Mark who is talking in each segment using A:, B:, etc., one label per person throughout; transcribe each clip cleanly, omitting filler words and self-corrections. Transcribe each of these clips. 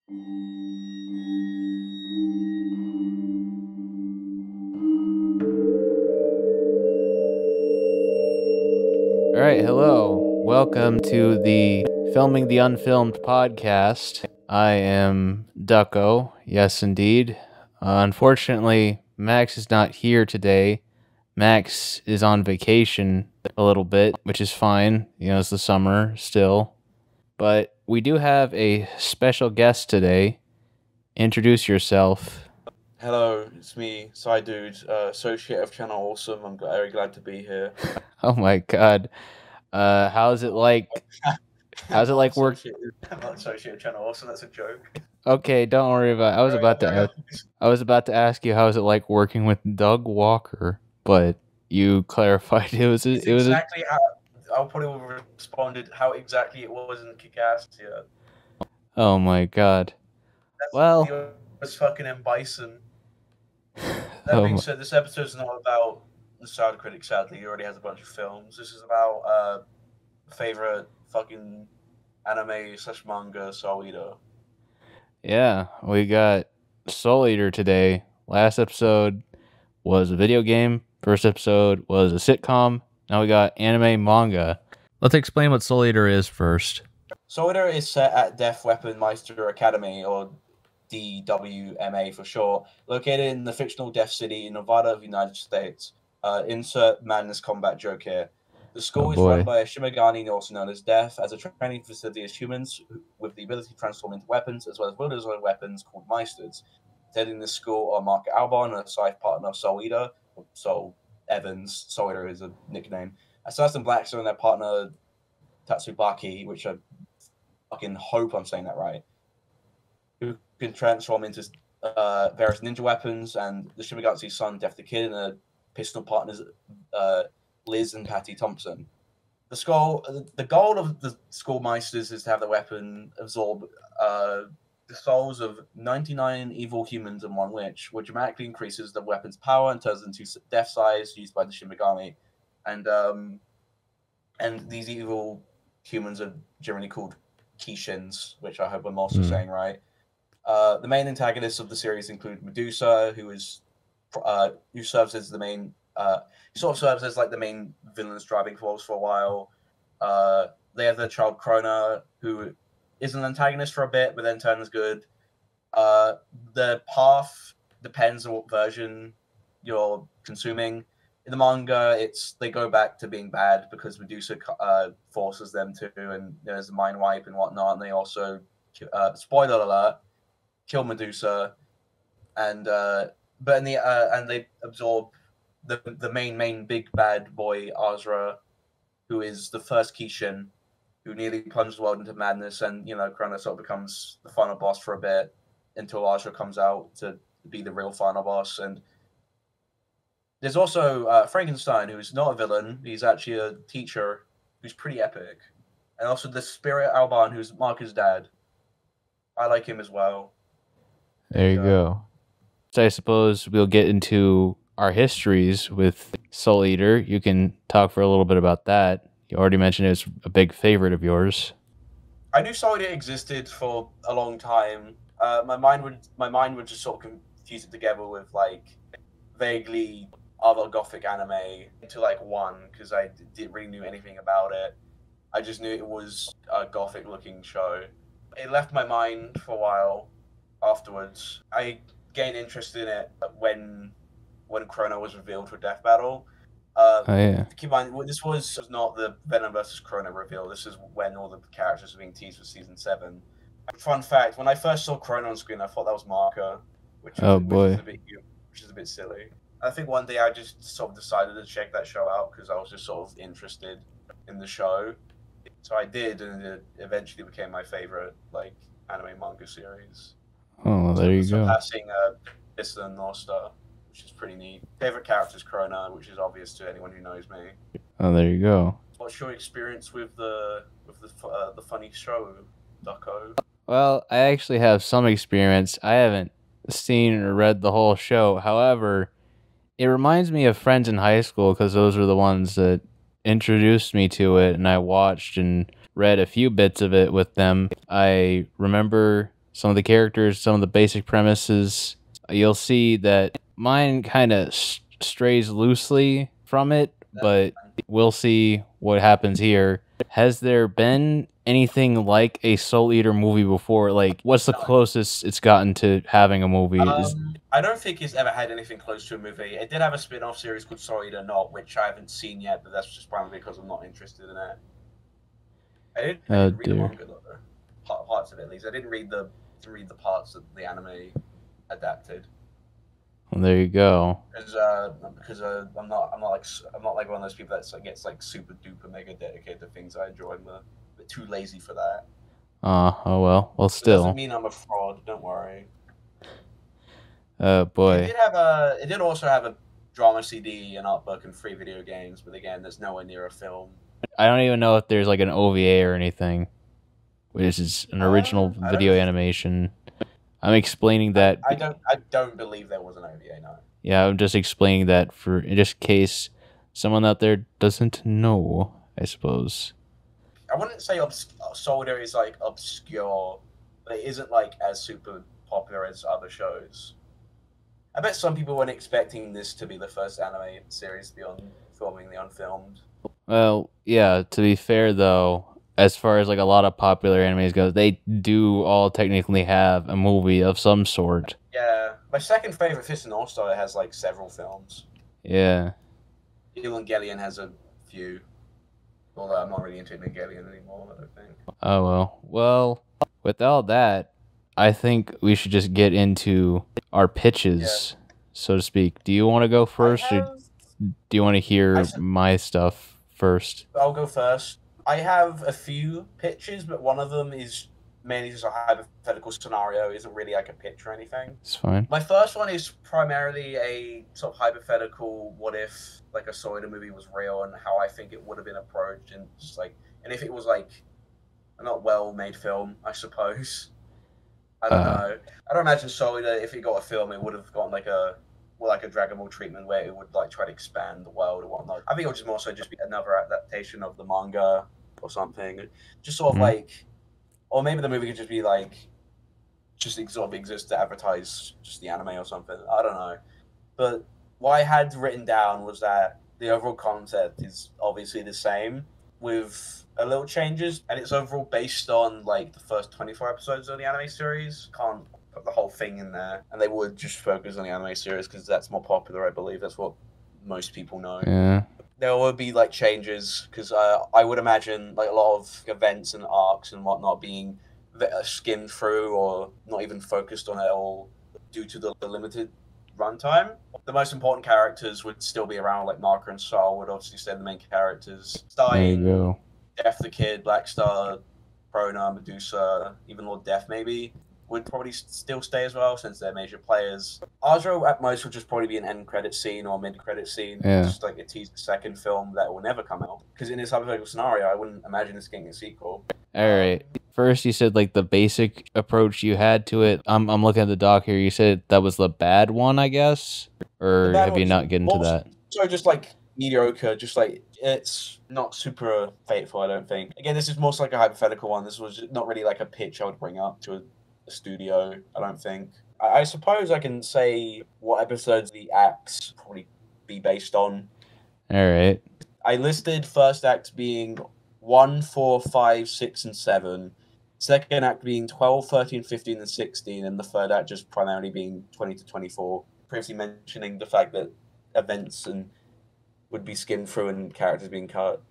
A: All right, hello. Welcome to the Filming the Unfilmed podcast. I am Ducko, yes indeed. Unfortunately, Max is not here today. Max is on vacation a little bit, which is fine. You know, it's the summer still. But we do have a special guest today. Introduce yourself.
B: Hello, it's me, Cydude, associate of Channel Awesome. I'm very glad to be here.
A: Oh my god. How's it like? How's it like work?
B: I'm not associate of Channel Awesome. That's a joke.
A: Okay, don't worry about it. I was about to ask you how is it like working with Doug Walker, but you clarified
B: exactly how I'll probably have responded how exactly it was in Kick-Ass. Yeah.
A: Oh my god.
B: It was fucking M. Bison. That being said, this episode's not about the Sound Critic. Sadly, he already has a bunch of films. This is about favorite fucking anime/manga Soul Eater.
A: Yeah, we got Soul Eater today. Last episode was a video game. First episode was a sitcom. Now we got anime manga. Let's explain what Soul Eater is first.
B: Soul Eater is set at Death Weapon Meister Academy, or DWMA for short, located in the fictional Death City in Nevada of the United States. Insert madness combat joke here. The school is run by a Shimigami, also known as Death, as a training facility as humans with the ability to transform into weapons, as well as wielders of weapons called Meisters. Attending this school are Mark Albon, a side partner of Soul Eater, Soul Evans. Soul Eater is a nickname. Assassin Blackstone and their partner Tatsubaki, which I fucking hope I'm saying that right, who can transform into various ninja weapons, and the Shimigami's son, Death the Kid, and their pistol partners, Liz and Patty Thompson. The goal of the Schoolmeisters is to have the weapon absorb the souls of 99 evil humans and one witch, which dramatically increases the weapon's power and turns into death size used by the Shimigami. And these evil humans are generally called Kishins, which I hope I'm also saying right. The main antagonists of the series include Medusa, who serves as the main. He sort of serves as like the main villain's driving force for a while. They have their child Krona, who is an antagonist for a bit, but then turns good. The path depends on what version you're consuming. In the manga, they go back to being bad because Medusa forces them to, and there's a mind wipe and whatnot. And they also, spoiler alert, kill Medusa, and they absorb the main big bad boy Azra, who is the first Kishin, who nearly plunged the world into madness, and Krona sort of becomes the final boss for a bit until Azra comes out to be the real final boss. And there's also Frankenstein, who's not a villain; he's actually a teacher who's pretty epic, and also the Spirit Alban, who's Marcus' dad. I like him as well.
A: There you go. So I suppose we'll get into our histories with Soul Eater. You can talk for a little bit about that. You already mentioned it's a big favorite of yours.
B: I knew Soul Eater existed for a long time. My mind would just sort of confuse it together with like vaguely other gothic anime into like one, because I didn't really know anything about it. I just knew it was a gothic looking show. It left my mind for a while afterwards. I gained interest in it when Krona was revealed for Death Battle. Keep in mind, this was not the Venom versus Krona reveal. This is when all the characters were being teased for season 7. Fun fact: when I first saw Krona on screen, I thought that was Marker, which is a bit silly. I think one day I just sort of decided to check that show out because I was just sort of interested in the show. So I did, and it eventually became my favorite anime manga series.
A: Oh, there you go.
B: Surpassing Vista and North Star, which is pretty neat. Favorite character is Krona, which is obvious to anyone who knows me.
A: Oh, there you go.
B: What's your experience with the funny show, Ducko?
A: Well, I actually have some experience. I haven't seen or read the whole show. However, it reminds me of friends in high school because those were the ones that introduced me to it, and I watched and read a few bits of it with them. I remember some of the characters, some of the basic premises, you'll see that mine kind of strays loosely from it, but we'll see what happens here. Has there been anything like a Soul Eater movie before? Like, what's the closest it's gotten to having a movie?
B: I don't think it's ever had anything close to a movie. It did have a spin-off series called Soul Eater Not, which I haven't seen yet, but that's just probably because I'm not interested in it. I didn't read the manga though, parts of it at least. I didn't read the parts that the anime adapted.
A: Well, there you go.
B: Because I'm not like one of those people that gets like super duper mega dedicated to things I enjoy. I'm a bit too lazy for that.
A: Oh well. Well, still.
B: It doesn't mean I'm a fraud. Don't worry.
A: Boy.
B: It did also have a drama CD, an art book, and 3 video games, but again, there's nowhere near a film.
A: I don't even know if there's like an OVA or anything, which is an original video animation. I'm explaining that.
B: I don't believe there was an OVA. No.
A: Yeah, I'm just explaining that for just in case someone out there doesn't know, I suppose.
B: I wouldn't say Soldier is like obscure, but it isn't like as super popular as other shows. I bet some people weren't expecting this to be the first anime series to be on Filming the Unfilmed.
A: Well, yeah, to be fair though, as far as like a lot of popular animes go, they do all technically have a movie of some sort.
B: Yeah. My second favorite, Fist and All-Star, has like several films.
A: Yeah.
B: Evangelion has a few. Although I'm not really into Evangelion anymore, I don't think.
A: Oh well. Well, with all that, I think we should just get into our pitches, so to speak. Do you want to go first, or do you want to hear my stuff first?
B: I'll go first. I have a few pitches, but one of them is mainly just a hypothetical scenario. It isn't really like a pitch or anything.
A: It's fine.
B: My first one is primarily a sort of hypothetical, what if like a Soul Eater movie was real and how I think it would have been approached, and just like, and if it was like a not well-made film, I suppose. I don't know. I don't imagine Soul Eater, if it got a film, it would have gotten like a Dragon Ball treatment where it would like try to expand the world or whatnot. I think it would just more so just be another adaptation of the manga or something. Just sort of like, or maybe the movie could just be like, just sort of exist to advertise just the anime or something. I don't know. But what I had written down was that the overall concept is obviously the same with a little changes, and it's overall based on like the first 24 episodes of the anime series. Can't put the whole thing in there, and they would just focus on the anime series because that's more popular, I believe. That's what most people know.
A: Yeah.
B: There would be like changes because I would imagine like a lot of events and arcs and whatnot being skimmed through or not even focused on at all due to the limited runtime. The most important characters would still be around, like Marker and Saul would obviously stay the main characters. Stein, Death the Kid, Black Star, Krona, Medusa, even Lord Death maybe would probably still stay as well since they're major players. Azro at most would just probably be an end credit scene or mid credit scene, just like a tease the second film that will never come out. Because in this hypothetical scenario, I wouldn't imagine this getting a sequel.
A: All right. First, you said like the basic approach you had to it. I'm looking at the doc here. You said that was the bad one, I guess, or have you not get into that?
B: So just like mediocre, just like it's not super fateful, I don't think. Again, this is most like a hypothetical one. This was not really like a pitch I would bring up to a studio, I don't think. I suppose I can say what episodes the acts probably be based on.
A: All right.
B: I listed first act being 1, 4, 5, 6, and 7. Second act being 12, 13, 15, and 16, and the third act just primarily being 20 to 24. Previously mentioning the fact that events and would be skimmed through and characters being cut.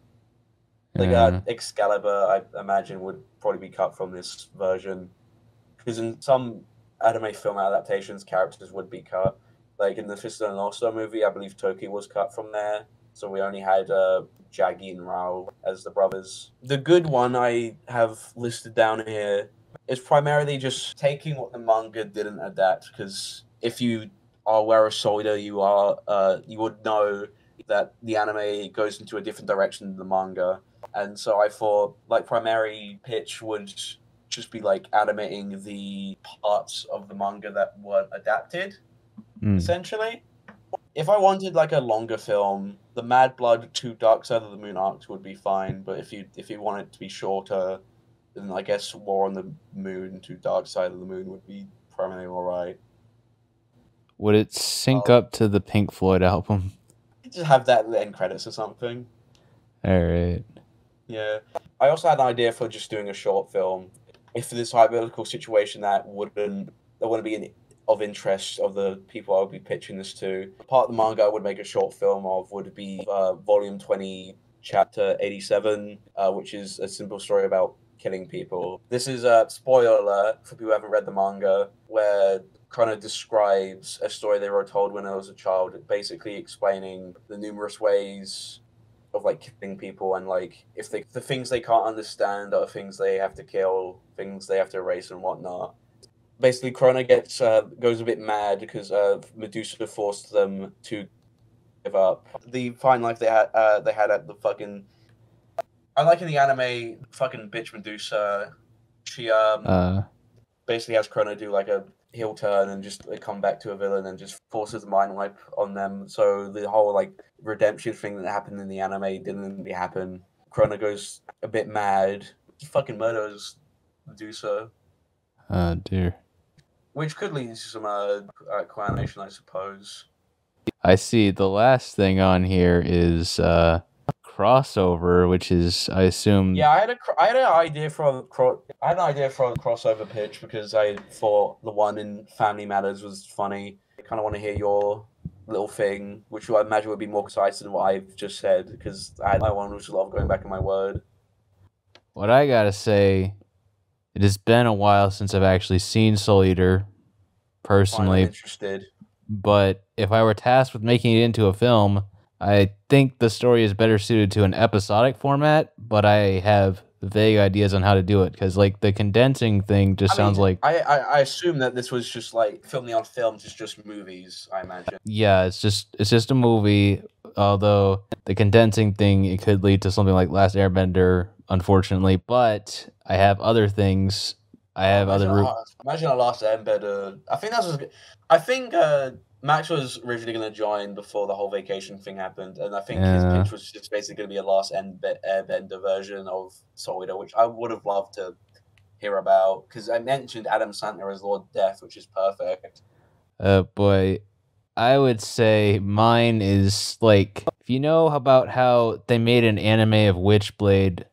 B: Like Excalibur, I imagine, would probably be cut from this version. Because in some anime film adaptations, characters would be cut. Like in the Fist and All-Star movie, I believe Toki was cut from there. So we only had Jaggy and Rao as the brothers. The good one I have listed down here is primarily just taking what the manga didn't adapt. Because if you are aware of Soul Eater, you would know that the anime goes into a different direction than the manga. And so I thought, like, primary pitch would just be like animating the parts of the manga that weren't adapted, essentially. If I wanted like a longer film, the Mad Blood 2 Dark Side of the Moon arcs would be fine, but if you want it to be shorter, then I guess War on the Moon to Dark Side of the Moon would be primarily alright.
A: Would it sync up to the Pink Floyd album?
B: Just have that in the end credits or something.
A: Alright.
B: Yeah. I also had an idea for just doing a short film. If this hypothetical situation that wouldn't be of interest of the people I would be pitching this to, part of the manga I would make a short film of would be Volume 20, Chapter 87, which is a simple story about killing people. This is a spoiler alert for people who haven't read the manga, where kind of describes a story they were told when I was a child, basically explaining the numerous ways of like killing people, and like if the things they can't understand are things they have to kill, things they have to erase and whatnot. Basically, Krona goes a bit mad because Medusa forced them to give up the fine life they had at the fucking. I like in the anime, fucking bitch Medusa. She basically has Krona do like a heel turn and just come back to a villain and just forces a mind wipe on them. So the whole like redemption thing that happened in the anime didn't really happen. Krona goes a bit mad, just fucking murders Medusa.
A: Oh dear.
B: Which could lead to some co-animation, I suppose.
A: I see. The last thing on here is crossover, which is, I assume.
B: Yeah, I had an idea for a crossover pitch because I thought the one in Family Matters was funny. I kind of want to hear your little thing, which I imagine would be more concise than what I've just said, because my one was a lot of going back in my word.
A: What I gotta say, it has been a while since I've actually seen Soul Eater, personally.
B: I'm interested.
A: But if I were tasked with making it into a film, I think the story is better suited to an episodic format, but I have vague ideas on how to do it, because like the condensing thing just sounds like...
B: I assume that this was just like Filming the Unfilmed, just movies, I imagine.
A: Yeah, it's just a movie, although the condensing thing, it could lead to something like Last Airbender, unfortunately, but I have other things. Imagine
B: a Last Airbender. I think Max was originally going to join before the whole vacation thing happened, and I think his pitch was just basically going to be a Last Airbender version of Soul Eater, which I would have loved to hear about, because I mentioned Adam Sandler as Lord Death, which is perfect.
A: Boy, I would say mine is like, if you know about how they made an anime of Witchblade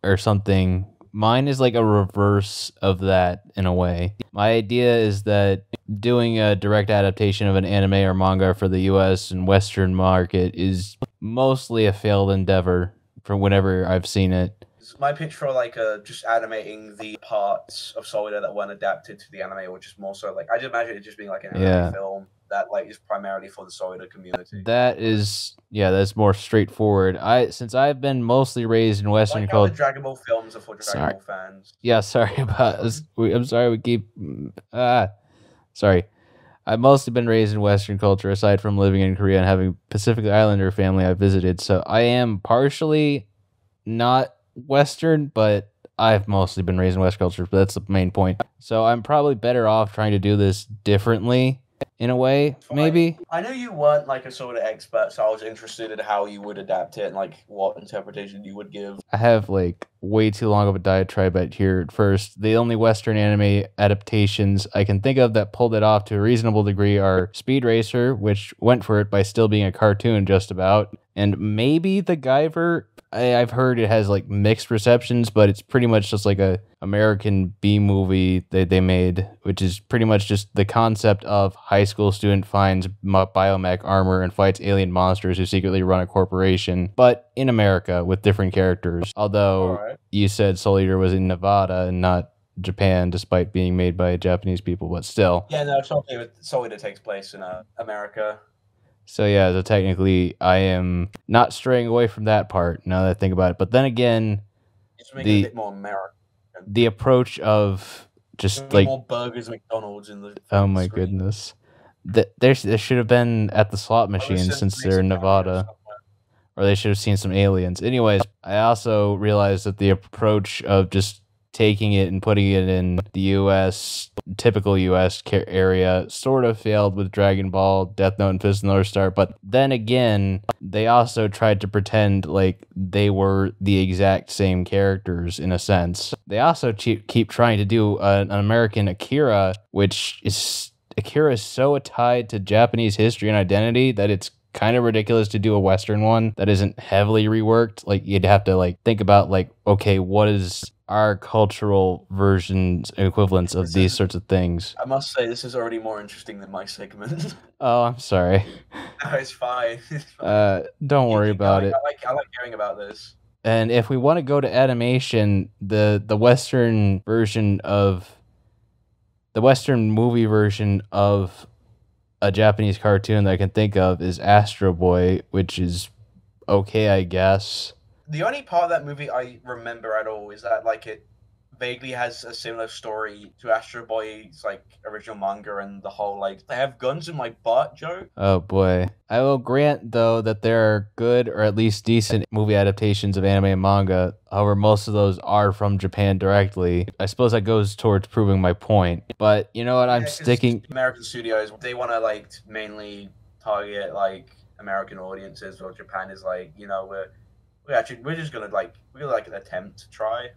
A: or something, mine is like a reverse of that in a way. My idea is that doing a direct adaptation of an anime or manga for the US and Western market is mostly a failed endeavor from whenever I've seen it.
B: My pitch for like just animating the parts of Soul Eater that weren't adapted to the anime, or just more so like, I just imagine it just being like an anime film that like is primarily for the Soul Eater community.
A: That's more straightforward. Since I've been mostly raised in Western culture.
B: The Dragon Ball films are for Dragon Ball fans.
A: Yeah, sorry about this. I'm sorry we keep sorry. I've mostly been raised in Western culture, aside from living in Korea and having Pacific Islander family I visited. So I am partially not Western, but I've mostly been raised in West culture. But that's the main point. So I'm probably better off trying to do this differently, in a way, maybe.
B: I know you weren't like a sort of expert, so I was interested in how you would adapt it and like what interpretation you would give.
A: I have like way too long of a diatribe at here at first. The only Western anime adaptations I can think of that pulled it off to a reasonable degree are Speed Racer, which went for it by still being a cartoon just about, and maybe The Guyver. I've heard it has like mixed receptions, but it's pretty much just like a American B movie they made, which is pretty much just the concept of high school student finds biomech armor and fights alien monsters who secretly run a corporation, but in America with different characters. Although you said Soul Eater was in Nevada and not Japan, despite being made by Japanese people, but still.
B: Yeah, no, Soul Eater takes place in America.
A: So yeah, so technically I am not straying away from that part now that I think about it. But then again,
B: it's making it a bit more American.
A: The approach of just like
B: more burgers, McDonald's in the
A: oh my goodness, there should have been at the slot machine since they're in Nevada, or they should have seen some aliens. Anyways, I also realized that the approach of just taking it and putting it in the U.S. typical US area, sort of failed with Dragon Ball, Death Note, and Fist of the North Star, but then again, they also tried to pretend like they were the exact same characters in a sense. They also keep trying to do an American Akira, which is... Akira is so tied to Japanese history and identity that it's kind of ridiculous to do a Western one that isn't heavily reworked. Like, you'd have to like think about like, okay, what is our cultural versions and equivalents of these sorts of things?
B: I must say, this is already more interesting than my segment.
A: Oh, I'm sorry.
B: No, it's fine. It's fine.
A: Don't worry about it.
B: I like hearing about this.
A: And if we want to go to animation, the Western version of the Western movie version of a Japanese cartoon that I can think of is Astro Boy, which is okay, I guess.
B: The only part of that movie I remember at all is that like it vaguely has a similar story to Astro Boy's like original manga and the whole like they have guns in my butt joke.
A: Oh boy. I will grant though that there are good or at least decent movie adaptations of anime and manga. However, most of those are from Japan directly. I suppose that goes towards proving my point. But you know what? I'm sticking...
B: American studios, they want to like mainly target like American audiences, while Japan is like, you know, we're just gonna like attempt to try.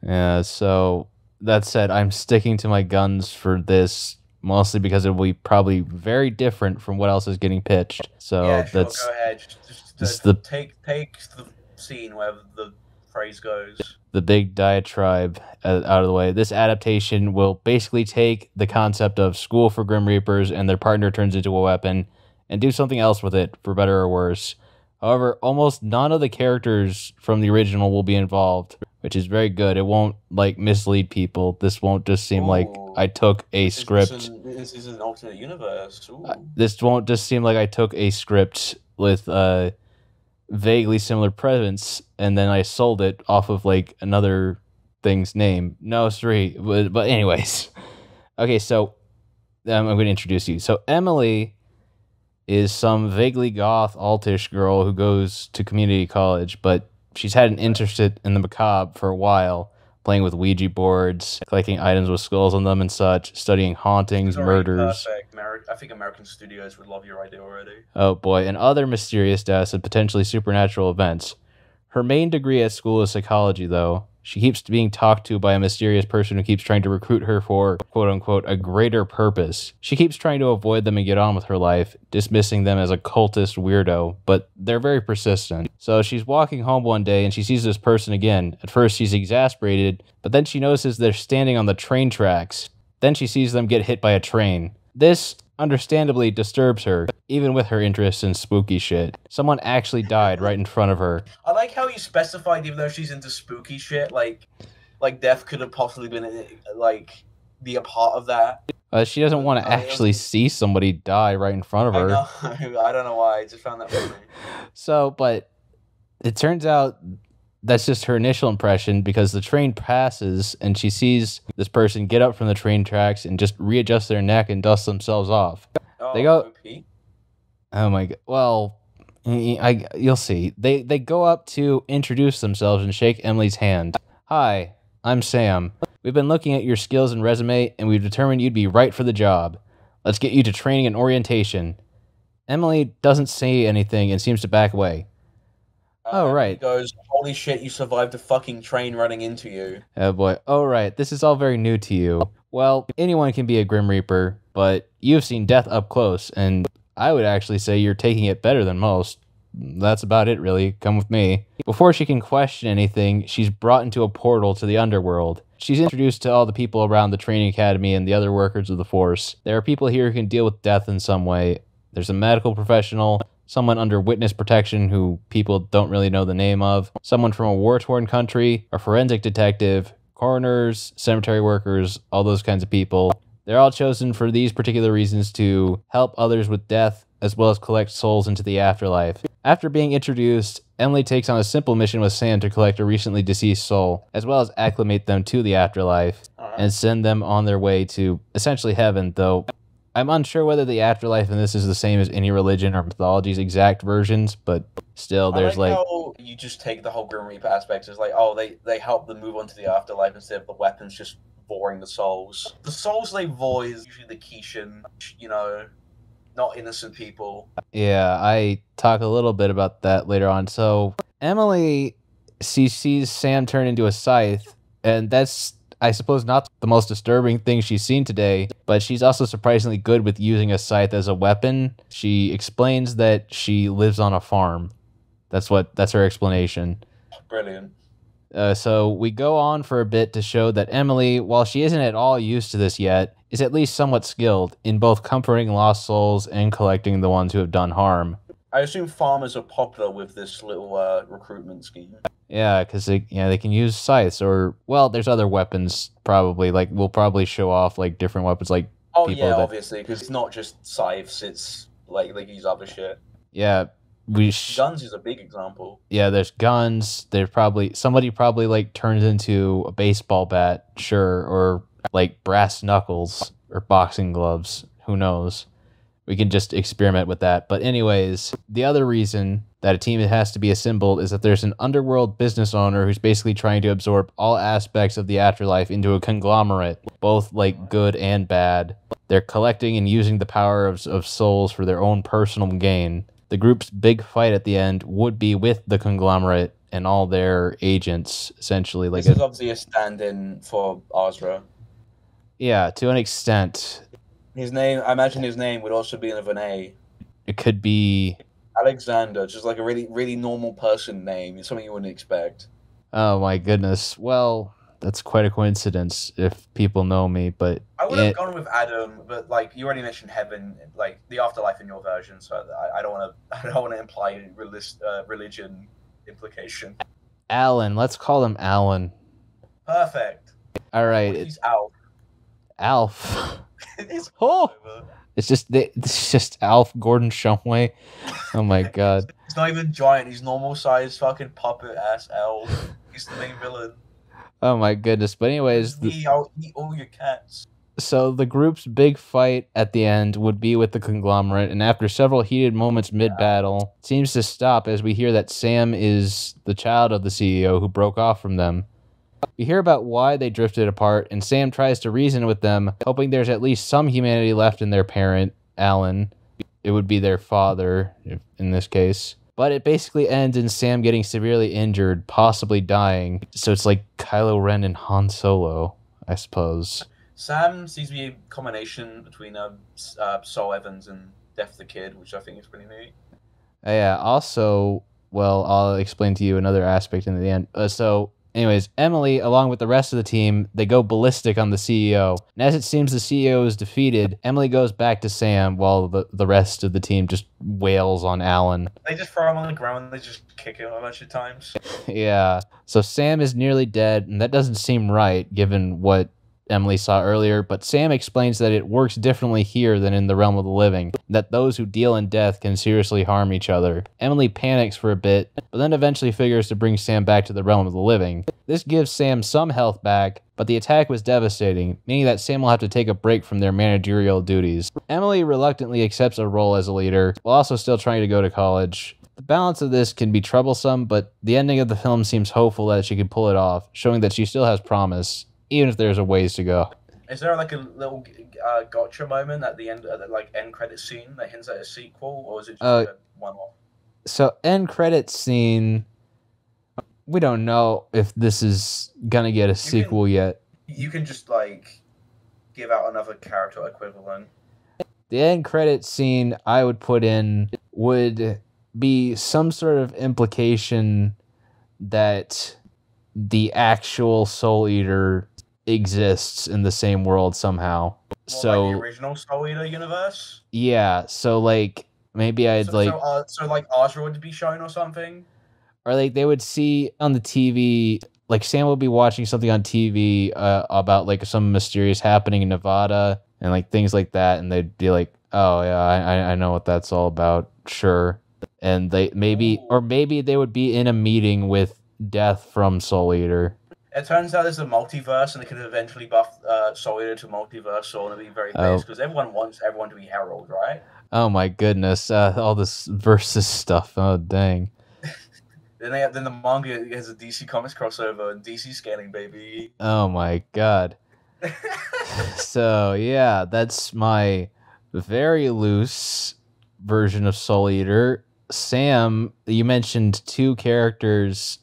A: Yeah, so that said, I'm sticking to my guns for this, mostly because it will be probably very different from what else is getting pitched. So
B: yeah, sure,
A: that's...
B: go ahead. Just take the scene where the phrase goes.
A: The big diatribe out of the way. This adaptation will basically take the concept of school for Grim Reapers and their partner turns into a weapon and do something else with it, for better or worse. However, almost none of the characters from the original will be involved, which is very good. It won't like mislead people. This won't just seem like I took a script.
B: This is an alternate universe.
A: This won't just seem like I took a script with vaguely similar presence and then I sold it off of like another thing's name. No, sorry. But anyways. Okay, so I'm going to introduce you. So Emily is some vaguely goth, altish girl who goes to community college, but she's had an interest in the macabre for a while, playing with Ouija boards, collecting items with skulls on them and such, studying hauntings, murders.
B: Perfect. I think American studios would love your idea already.
A: Oh boy, and other mysterious deaths and potentially supernatural events. Her main degree at school is psychology, though. She keeps being talked to by a mysterious person who keeps trying to recruit her for, quote-unquote, a greater purpose. She keeps trying to avoid them and get on with her life, dismissing them as a cultist weirdo, but they're very persistent. So she's walking home one day and she sees this person again. At first she's exasperated, but then she notices they're standing on the train tracks. Then she sees them get hit by a train. This understandably disturbs her, even with her interest in spooky shit. Someone actually died right in front of her.
B: I like how you specified, even though she's into spooky shit, like death could have possibly been like be a part of that.
A: She doesn't want to actually see somebody die right in front of her.
B: I know. I don't know why. I just found that funny.
A: So, but it turns out that's just her initial impression, because the train passes and she sees this person get up from the train tracks and just readjust their neck and dust themselves off.
B: Oh,
A: they go,
B: OP.
A: oh my god, well, you'll see. They go up to introduce themselves and shake Emily's hand. Hi, I'm Sam. We've been looking at your skills and resume, and we've determined you'd be right for the job. Let's get you to training and orientation. Emily doesn't say anything and seems to back away. Oh, right.
B: He goes, holy shit, you survived a fucking train running into you.
A: Oh boy. Oh, right. This is all very new to you. Well, anyone can be a Grim Reaper, but you've seen death up close, and I would actually say you're taking it better than most. That's about it, really. Come with me. Before she can question anything, she's brought into a portal to the underworld. She's introduced to all the people around the training academy and the other workers of the force. There are people here who can deal with death in some way. There's a medical professional, someone under witness protection who people don't really know the name of, someone from a war-torn country, a forensic detective, coroners, cemetery workers, all those kinds of people. They're all chosen for these particular reasons to help others with death, as well as collect souls into the afterlife. After being introduced, Emily takes on a simple mission with Sam to collect a recently deceased soul, as well as acclimate them to the afterlife, and send them on their way to essentially heaven, though I'm unsure whether the afterlife in this is the same as any religion or mythology's exact versions, but still there's
B: like how you just take the whole Grim Reaper aspect as like, oh, they help them move on to the afterlife instead of the weapons just voring the souls. The souls they vor is usually the Kishin, not innocent people.
A: Yeah, I talk a little bit about that later on. So Emily, she sees Sam turn into a scythe, and that's, I suppose, not the most disturbing thing she's seen today, but she's also surprisingly good with using a scythe as a weapon. She explains that she lives on a farm. That's her explanation.
B: Brilliant.
A: So we go on for a bit to show that Emily, while she isn't at all used to this yet, is at least somewhat skilled in both comforting lost souls and collecting the ones who have done harm.
B: I assume farmers are popular with this little recruitment scheme.
A: Yeah, because they can use scythes, or, well, there's other weapons probably. Like, we'll probably show off like different weapons, like
B: obviously, because it's not just scythes. It's like they use other shit.
A: Yeah,
B: guns is a big example.
A: Yeah, there's guns. There's somebody like turns into a baseball bat, sure, or like brass knuckles or boxing gloves. Who knows? We can just experiment with that. But anyways, the other reason that a team has to be assembled is that there's an underworld business owner who's basically trying to absorb all aspects of the afterlife into a conglomerate, both like good and bad. They're collecting and using the power of souls for their own personal gain. The group's big fight at the end would be with the conglomerate and all their agents, essentially. Like,
B: this is obviously a stand-in for Azra.
A: Yeah, to an extent.
B: I imagine his name would also be with an A.
A: It could be
B: Alexander, just like a really, really normal person name. It's something you wouldn't expect.
A: Oh my goodness. Well, that's quite a coincidence if people know me, but
B: I would have gone with Adam, but like you already mentioned heaven, like the afterlife in your version, so I don't want to imply religion implication.
A: Alan, let's call him Alan.
B: Perfect.
A: All right.
B: He's Alf.
A: Alf. It's just Alf Gordon Shumway. Oh my god.
B: He's not even giant. He's normal size fucking puppet ass Elf. He's the main villain.
A: Oh my goodness. But anyways,
B: I'll eat all your cats.
A: So the group's big fight at the end would be with the conglomerate, and after several heated moments mid-battle, it seems to stop as we hear that Sam is the child of the CEO who broke off from them. We hear about why they drifted apart, and Sam tries to reason with them, hoping there's at least some humanity left in their parent, Alan. It would be their father, in this case. But it basically ends in Sam getting severely injured, possibly dying. So it's like Kylo Ren and Han Solo, I suppose.
B: Sam seems to be a combination between Saul Evans and Death the Kid, which I think is pretty neat.
A: Yeah, also, well, I'll explain to you another aspect in the end. So, anyways, Emily, along with the rest of the team, they go ballistic on the CEO. And as it seems the CEO is defeated, Emily goes back to Sam while the rest of the team just wails on Alan.
B: They just throw him on the ground and they just kick him a bunch of times.
A: Yeah, so Sam is nearly dead, and that doesn't seem right, given what Emily saw earlier, but Sam explains that it works differently here than in the realm of the living, that those who deal in death can seriously harm each other. Emily panics for a bit, but then eventually figures to bring Sam back to the realm of the living. This gives Sam some health back, but the attack was devastating, meaning that Sam will have to take a break from their managerial duties. Emily reluctantly accepts a role as a leader, while also still trying to go to college. The balance of this can be troublesome, but the ending of the film seems hopeful that she can pull it off, showing that she still has promise, even if there's a ways to go.
B: Is there like a little gotcha moment at the end, like end credit scene that hints at a sequel, or is it just like a one-off?
A: So end credit scene, we don't know if this is gonna get a sequel yet.
B: You can just like give out another character equivalent.
A: The end credit scene I would put in would be some sort of implication that the actual Soul Eater exists in the same world somehow. So
B: like the original Soul Eater universe?
A: Yeah, so like maybe I'd
B: so like Azra would be shown or something?
A: Or like they would see on the TV, like Sam would be watching something on TV about like some mysterious happening in Nevada and like things like that, and they'd be like, oh yeah, I know what that's all about, sure. And they maybe they would be in a meeting with Death from Soul Eater.
B: It turns out there's a multiverse, and they could eventually buff Soul Eater to multiversal, and it'd be very base because everyone wants everyone to be Herald, right?
A: Oh my goodness, all this versus stuff. Oh dang.
B: Then the manga has a DC Comics crossover and DC scaling, baby.
A: Oh my god. So yeah, that's my very loose version of Soul Eater. Sam, you mentioned two characters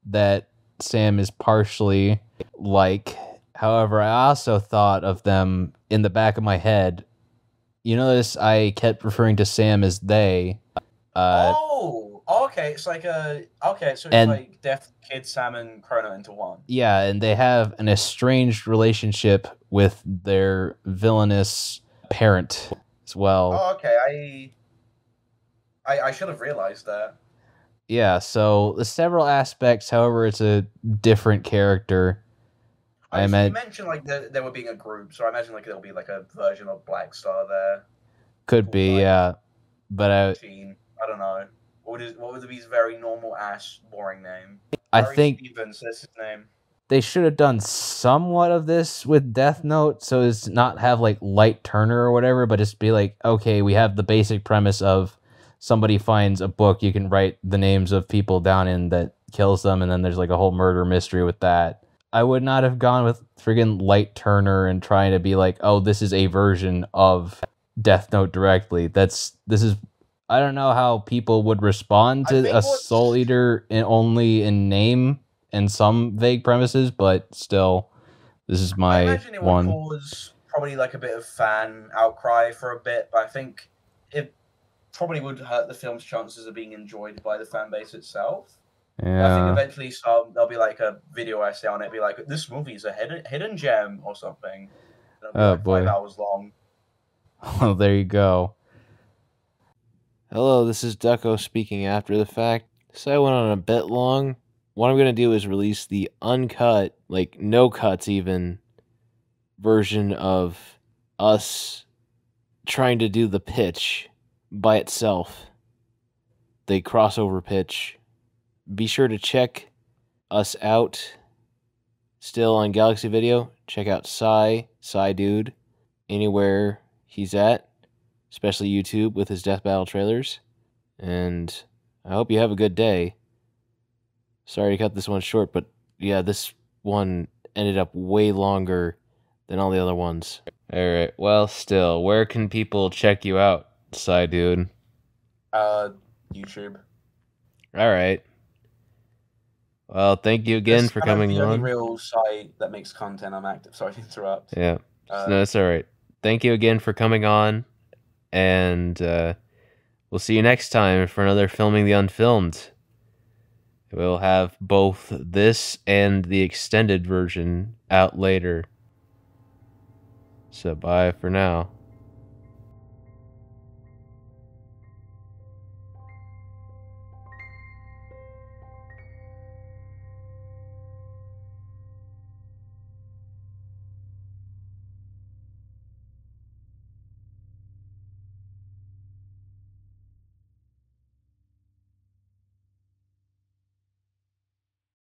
A: that Sam is partially like. However, I also thought of them in the back of my head. You notice I kept referring to Sam as they.
B: Oh, okay. It's like so it's
A: And
B: like Death Kid, Sam, and Chrono into one.
A: yeah, and they have an estranged relationship with their villainous parent as well.
B: Oh, okay. I should have realized that.
A: Yeah, so the several aspects, however, it's a different character. I
B: So you
A: meant
B: mentioned like there were being a group, so I imagine like there'll be like a version of Black Star there.
A: could
B: Called,
A: be,
B: like,
A: yeah. But
B: Gene. I don't know. What would be his very normal ass boring name?
A: I
B: Barry
A: think
B: Stevens, that's his name.
A: they should have done somewhat of this with Death Note, so it's not have like Light Turner or whatever, but just be like, okay, we have the basic premise of somebody finds a book you can write the names of people down in that kills them, and then there's like a whole murder mystery with that. I would not have gone with friggin' Light Turner and trying to be like, oh, this is a version of Death Note directly. This is I don't know how people would respond
B: I
A: to
B: think
A: a
B: what's
A: Soul Eater only in name and some vague premises, but still, this is
B: I
A: my
B: imagine it would
A: one.
B: cause probably like a bit of fan outcry for a bit, but I think it probably would hurt the film's chances of being enjoyed by the fan base itself. But I think
A: Yeah.
B: eventually there'll be like a video essay on it, be like, this movie is a hidden gem or something. It'll be
A: Oh
B: like 5
A: boy.
B: hours long.
A: Oh, there you go. Hello, this is Ducko speaking after the fact. So I went on a bit long. What I'm going to do is release the uncut, like no cuts even, version of us trying to do the pitch by itself. The crossover pitch. Be sure to check us out still on Galaxy Video. Check out Cydude, anywhere he's at, especially YouTube with his Death Battle trailers. And I hope you have a good day. Sorry to cut this one short, but yeah, this one ended up way longer than all the other ones. Alright, well, still, where can people check you out, Cydude?
B: YouTube.
A: Alright. Well, thank you again
B: That's
A: for
B: kind of
A: coming
B: the only
A: on.
B: real site that makes content I'm active. Sorry to interrupt.
A: Yeah. No, it's alright. Thank you again for coming on, and we'll see you next time for another Filming the Unfilmed. We'll have both this and the extended version out later. So bye for now.